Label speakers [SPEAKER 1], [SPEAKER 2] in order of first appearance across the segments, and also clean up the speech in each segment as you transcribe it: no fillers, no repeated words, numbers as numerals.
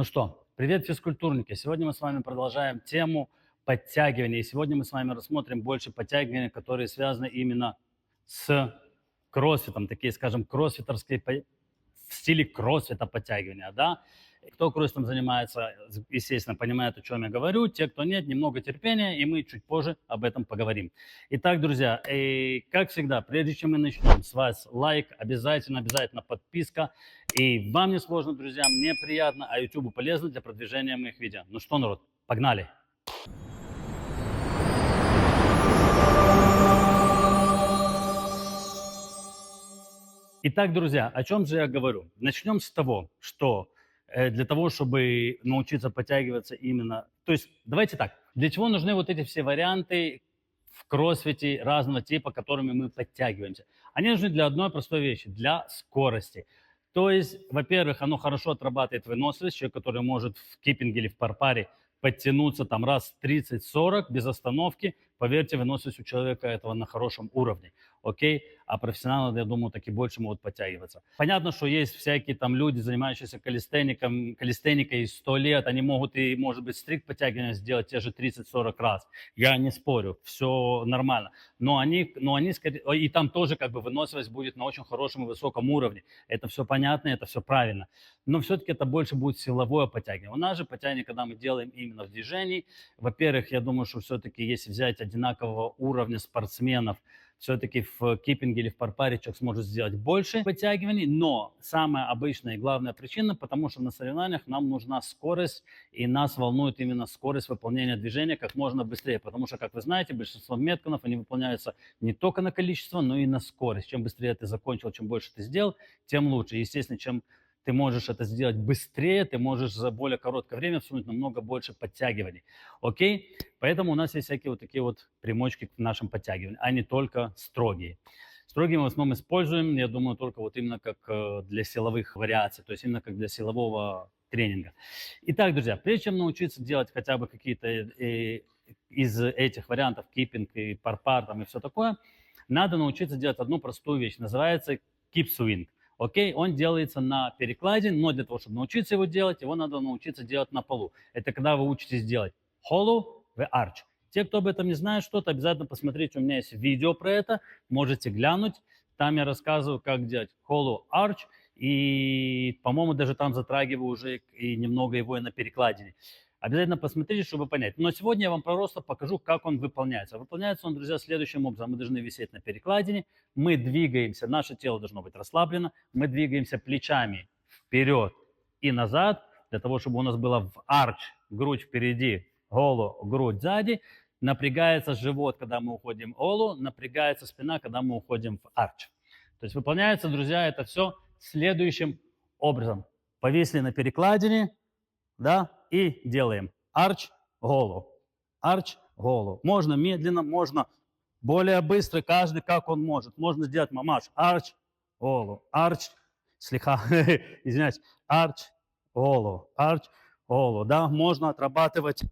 [SPEAKER 1] Ну что, привет, физкультурники! Сегодня мы с вами продолжаем тему подтягивания. И сегодня мы с вами рассмотрим больше подтягивания, которые связаны именно с кроссфитом. Такие, скажем, кроссфитерские, в стиле кроссфита подтягивания, да. Кто кроссфитом занимается, естественно, понимает, о чем я говорю. Те, кто нет, немного терпения, и мы чуть позже об этом поговорим. Итак, друзья, как всегда, прежде чем мы начнем, с вас лайк, обязательно подписка. И вам не сложно, друзья, мне приятно, а YouTube полезно для продвижения моих видео. Ну что, народ, погнали! Итак, друзья, о чем же я говорю? Начнем с того, что для того, чтобы научиться подтягиваться именно... То есть, давайте так, для чего нужны вот эти все варианты в кроссфите разного типа, которыми мы подтягиваемся? Они нужны для одной простой вещи, для скорости. То есть, во-первых, оно хорошо отрабатывает выносливость, человек, который может в киппинге или в парпаре подтянуться там раз 30-40 без остановки, поверьте, выносливость у человека этого на хорошем уровне, окей? А профессионалы, я думаю, таки больше могут подтягиваться. Понятно, что есть всякие там люди, занимающиеся калистеникой 100 лет, они могут и, может быть, стрикт подтягивания сделать те же 30-40 раз. Я не спорю, все нормально. Но они скорее, и там тоже как бы выносливость будет на очень хорошем и высоком уровне. Это все понятно, это все правильно. Но все-таки это больше будет силовое подтягивание. У нас же подтягивание, когда мы делаем именно в движении, во-первых, я думаю, что все-таки если взять одинакового уровня спортсменов, все-таки в киппинге или в парпаре человек сможет сделать больше подтягиваний, но самая обычная и главная причина, потому что на соревнованиях нам нужна скорость, и нас волнует именно скорость выполнения движения как можно быстрее, потому что, как вы знаете, большинство метконов, они выполняются не только на количество, но и на скорость. Чем быстрее ты закончил, чем больше ты сделал, тем лучше. Естественно, чем ты можешь это сделать быстрее, ты можешь за более короткое время всунуть намного больше подтягиваний. Окей? Поэтому у нас есть всякие вот такие вот примочки к нашим подтягиваниям, а не только строгие. Строгие мы в основном используем, я думаю, только вот именно как для силовых вариаций, то есть именно как для силового тренинга. Итак, друзья, прежде чем научиться делать хотя бы какие-то из этих вариантов, киппинг и парпар там и все такое, надо научиться делать одну простую вещь, называется keep swing. Окей, он делается на перекладе, но для того, чтобы научиться его делать, его надо научиться делать на полу. Это когда вы учитесь делать hollow в arch. Те, кто об этом не знает что-то, обязательно посмотрите, у меня есть видео про это, можете глянуть. Там я рассказываю, как делать hollow arch, и, по-моему, даже там затрагиваю уже и немного его и на перекладине. Обязательно посмотрите, чтобы понять. Но сегодня я вам просто покажу, как он выполняется. Выполняется он, друзья, следующим образом. Мы должны висеть на перекладине, мы двигаемся, наше тело должно быть расслаблено, мы двигаемся плечами вперед и назад, для того, чтобы у нас было в арч, грудь впереди, голу, грудь сзади, напрягается живот, когда мы уходим в голу, напрягается спина, когда мы уходим в арч. То есть выполняется, друзья, это все следующим образом. Повисли на перекладине, да, и делаем арч, голову, арч, голову. Можно медленно, можно более быстро, каждый как он может. Можно сделать мамаш, арч, голову, арч, слегка, извиняюсь, арч, голову, да, можно отрабатывать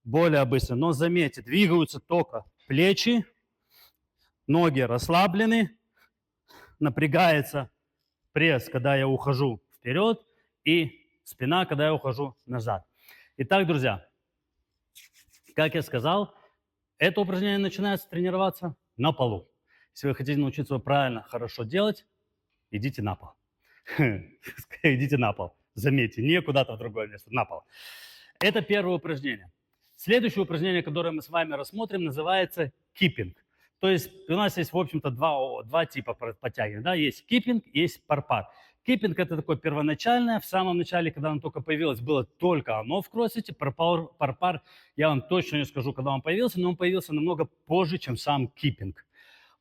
[SPEAKER 1] более быстро. Но заметьте, двигаются только плечи, ноги расслаблены, напрягается пресс, когда я ухожу вперед, и спина, когда я ухожу назад. Итак, друзья, как я сказал, это упражнение начинается тренироваться на полу. Если вы хотите научиться его правильно, хорошо делать, идите на пол. Идите на пол. Заметьте, не куда-то в другое место, на пол. Это первое упражнение. Следующее упражнение, которое мы с вами рассмотрим, называется киппинг. То есть у нас есть, в общем-то, два типа подтягивания. Да? Есть киппинг, есть парпар. Киппинг – это такое первоначальное. В самом начале, когда оно только появилось, было только оно в кроссфите. Парпар, я вам точно не скажу, когда он появился, но он появился намного позже, чем сам киппинг.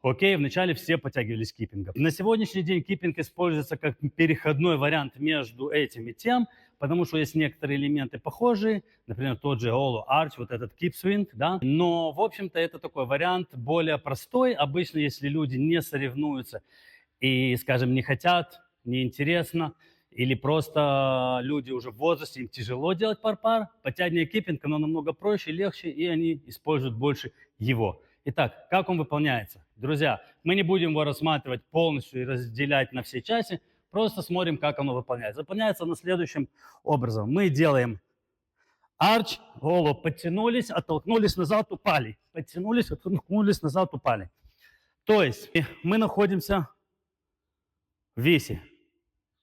[SPEAKER 1] Окей, вначале все подтягивались киппингом. На сегодняшний день киппинг используется как переходной вариант между этим и тем, потому что есть некоторые элементы похожие, например, тот же hollow arch, вот этот keep swing, да. Но, в общем-то, это такой вариант более простой. Обычно, если люди не соревнуются и, скажем, не хотят, неинтересно, или просто люди уже в возрасте, им тяжело делать парпар, подтягивание киппинг, оно намного проще, легче, и они используют больше его. Итак, как он выполняется? Друзья, мы не будем его рассматривать полностью и разделять на все части, Просто смотрим, как оно выполняется. Выполняется оно следующим образом. Мы делаем арч, голову подтянулись, оттолкнулись назад, упали. Подтянулись, оттолкнулись назад, упали. То есть мы находимся в висе.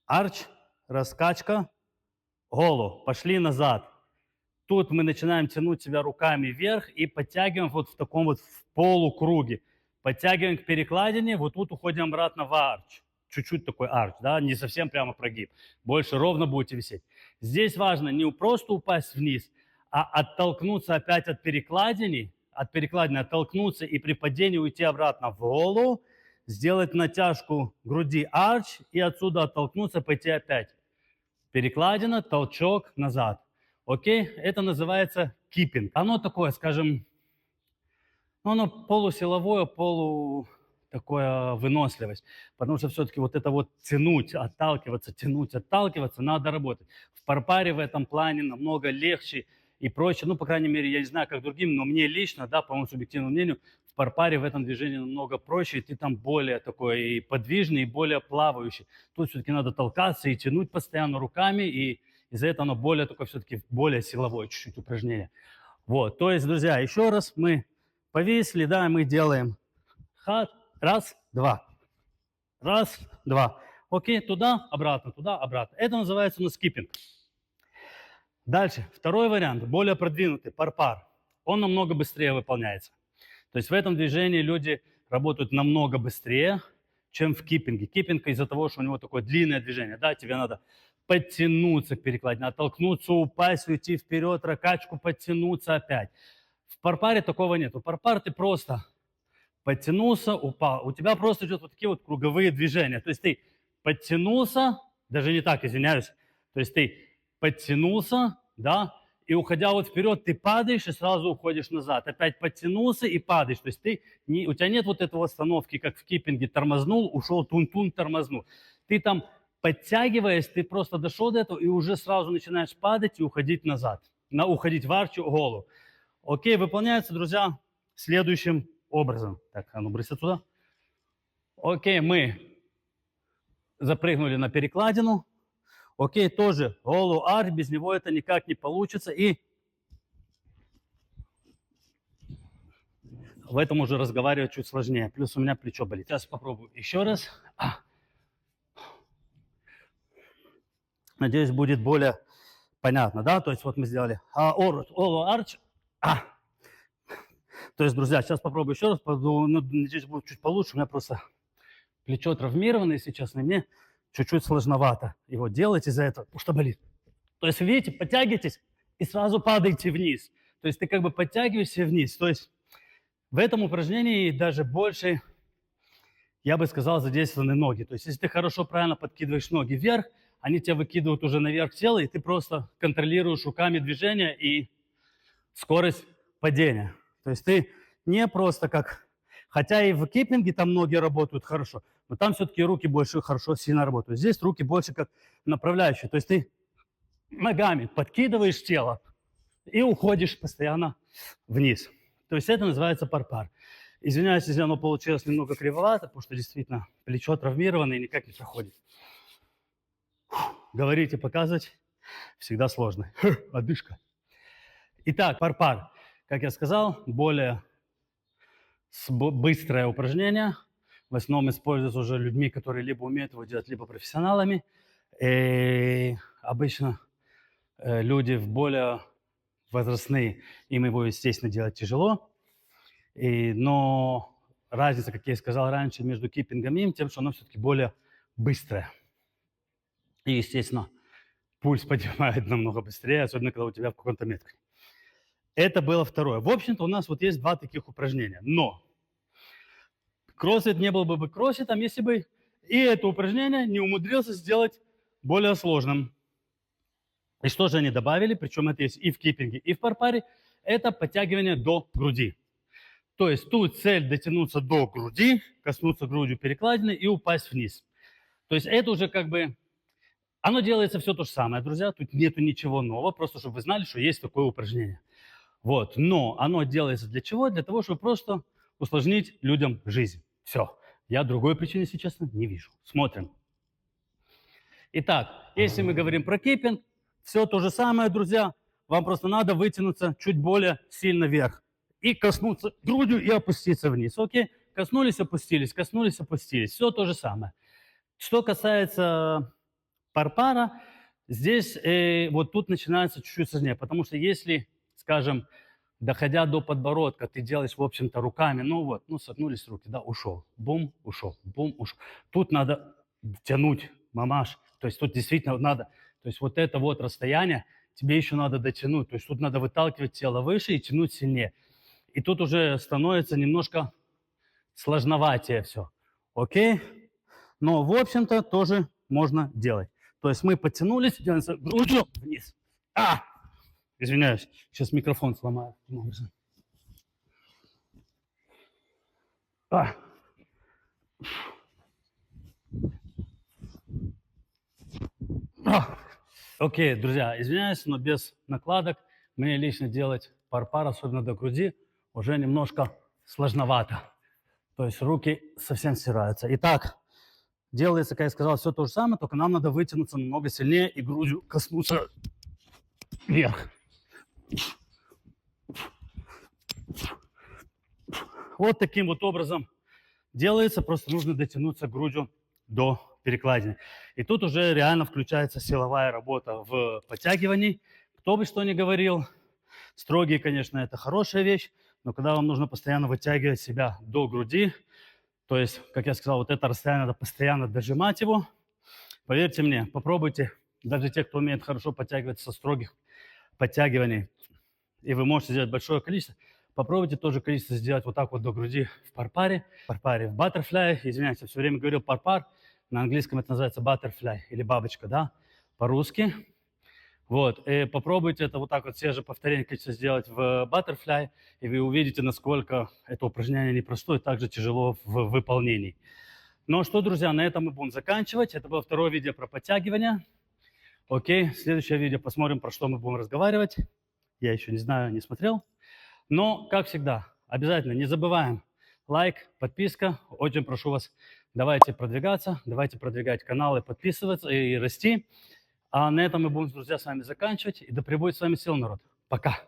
[SPEAKER 1] Арч, раскачка, голову, пошли назад. Тут мы начинаем тянуть себя руками вверх и подтягиваем вот в таком вот в полукруге. Подтягиваем к перекладине, вот тут уходим обратно в арч. Чуть-чуть такой арч, да, не совсем прямо прогиб. Больше ровно будете висеть. Здесь важно не просто упасть вниз, а оттолкнуться опять от перекладины оттолкнуться и при падении уйти обратно в голову, сделать натяжку груди арч и отсюда оттолкнуться, пойти опять. Перекладина, толчок назад. Окей? Это называется киппинг. Оно такое, скажем, оно полусиловое, такое выносливость. Потому что все-таки вот это вот тянуть, отталкиваться, надо работать. В парпаре в этом плане намного легче и проще. Ну, по крайней мере, я не знаю, как другим, но мне лично, да, по моему субъективному мнению, в парпаре в этом движении намного проще, и ты там более такой и подвижный, и более плавающий. Тут все-таки надо толкаться и тянуть постоянно руками, и из-за этого оно более такое все-таки более силовое чуть-чуть упражнение. Вот, то есть, друзья, еще раз мы повисли, да, мы делаем хат, раз, два. Раз, два. Окей, туда, обратно, туда, обратно. Это называется у нас скиппинг. Дальше, второй вариант, более продвинутый, парпар. Он намного быстрее выполняется. То есть в этом движении люди работают намного быстрее, чем в киппинге. Киппинг из-за того, что у него такое длинное движение, да, тебе надо подтянуться к перекладине, оттолкнуться, упасть, уйти вперед, ракачку, подтянуться опять. В парпаре такого нет. В парпаре ты просто подтянулся, упал. У тебя просто идут вот такие вот круговые движения. То есть ты подтянулся, даже не так, извиняюсь, то есть ты подтянулся, да, и уходя вот вперед, ты падаешь и сразу уходишь назад. Опять подтянулся и падаешь. То есть у тебя нет вот этого остановки, как в киппинге, тормознул, ушел, тун-тун, тормознул. Ты там, подтягиваясь, ты просто дошел до этого и уже сразу начинаешь падать и уходить назад. Уходить в арчу, голову. Окей, выполняется, друзья, следующим образом. Так, а ну брысь отсюда. Окей, мы запрыгнули на перекладину. Окей, тоже голову арч, без него это никак не получится. И в этом уже разговаривать чуть сложнее. Плюс у меня плечо болит. Сейчас попробую еще раз. Надеюсь, будет более понятно, да? То есть вот мы сделали олу арч. То есть, друзья, сейчас попробую еще раз. Надеюсь, будет чуть получше. У меня просто плечо травмировано, если честно, и мне чуть-чуть сложновато его делать из-за этого, потому что болит. То есть, видите, подтягиваетесь и сразу падаете вниз. То есть ты как бы подтягиваешься вниз. То есть в этом упражнении даже больше, я бы сказал, задействованы ноги. То есть если ты хорошо, правильно подкидываешь ноги вверх, они тебя выкидывают уже наверх тела, и ты просто контролируешь руками движение и скорость падения. То есть ты не просто как... Хотя и в киппинге там ноги работают хорошо, но там все-таки руки больше хорошо, сильно работают. Здесь руки больше как направляющие. То есть ты ногами подкидываешь тело и уходишь постоянно вниз. То есть это называется парпар. Извиняюсь, если оно получилось немного кривовато, потому что действительно плечо травмировано и никак не проходит. Говорить и показывать всегда сложно. Одышка. Итак, парпар. Как я сказал, более быстрое упражнение. В основном используется уже людьми, которые либо умеют его делать, либо профессионалами. И обычно люди в более возрастные, им его, естественно, делать тяжело. Но разница, как я и сказал раньше, между киппингом и им, тем, что оно все-таки более быстрое. И, естественно, пульс поднимает намного быстрее, особенно когда у тебя в каком-то метке. Это было второе. В общем-то, у нас вот есть два таких упражнения. Но кроссфит не был бы кроссфитом, если бы и это упражнение не умудрился сделать более сложным. И что же они добавили, причем это есть и в киппинге, и в парпаре, это подтягивание до груди. То есть тут цель дотянуться до груди, коснуться грудью перекладины и упасть вниз. То есть это уже как бы, оно делается все то же самое, друзья, тут нету ничего нового, просто чтобы вы знали, что есть такое упражнение. Вот, но оно делается для чего? Для того, чтобы просто усложнить людям жизнь. Все. Я другой причины, если честно, не вижу. Смотрим. Итак, если мы говорим про киппинг, все то же самое, друзья. Вам просто надо вытянуться чуть более сильно вверх. И коснуться грудью и опуститься вниз. Окей? Коснулись, опустились, коснулись, опустились. Все то же самое. Что касается парпара, здесь вот тут начинается чуть-чуть сложнее. Потому что если, скажем, доходя до подбородка, ты делаешь, в общем-то, руками, ну вот, ну согнулись руки, да, ушел, бум, ушел, бум, ушел. Тут надо тянуть, мамаш, то есть тут действительно надо, то есть вот это вот расстояние тебе еще надо дотянуть, то есть тут надо выталкивать тело выше и тянуть сильнее. И тут уже становится немножко сложноватее все, окей? Но, в общем-то, тоже можно делать. То есть мы подтянулись, делаем грудью вниз. Извиняюсь, сейчас микрофон сломаю. А. Окей, друзья, извиняюсь, но без накладок мне лично делать парпар, особенно до груди, уже немножко сложновато. То есть руки совсем стираются. Итак, делается, как я сказал, все то же самое, только нам надо вытянуться намного сильнее и грудью коснуться вверх. Вот таким вот образом делается, просто нужно дотянуться грудью до перекладины. И тут уже реально включается силовая работа в подтягивании. Кто бы что ни говорил, строгие, конечно, это хорошая вещь, но когда вам нужно постоянно вытягивать себя до груди, то есть, как я сказал, вот это расстояние надо постоянно дожимать его, поверьте мне, попробуйте, даже те, кто умеет хорошо подтягиваться со строгих подтягиваний, и вы можете сделать большое количество, попробуйте тоже количество сделать вот так вот до груди в парпаре, в баттерфляе. Извиняюсь, я все время говорил парпар. На английском это называется butterfly или бабочка, да, по-русски. Вот, и попробуйте это вот так вот все же повторения количество сделать в butterfly, и вы увидите, насколько это упражнение непростое, также тяжело в выполнении. Ну что, друзья, на этом мы будем заканчивать. Это было второе видео про подтягивания. Окей, следующее видео посмотрим, про что мы будем разговаривать. Я еще не знаю, не смотрел. Но, как всегда, обязательно не забываем лайк, подписка. Очень прошу вас, давайте продвигаться, давайте продвигать каналы, подписываться и расти. А на этом мы будем, друзья, с вами заканчивать. И да пребудет с вами сила, народ. Пока.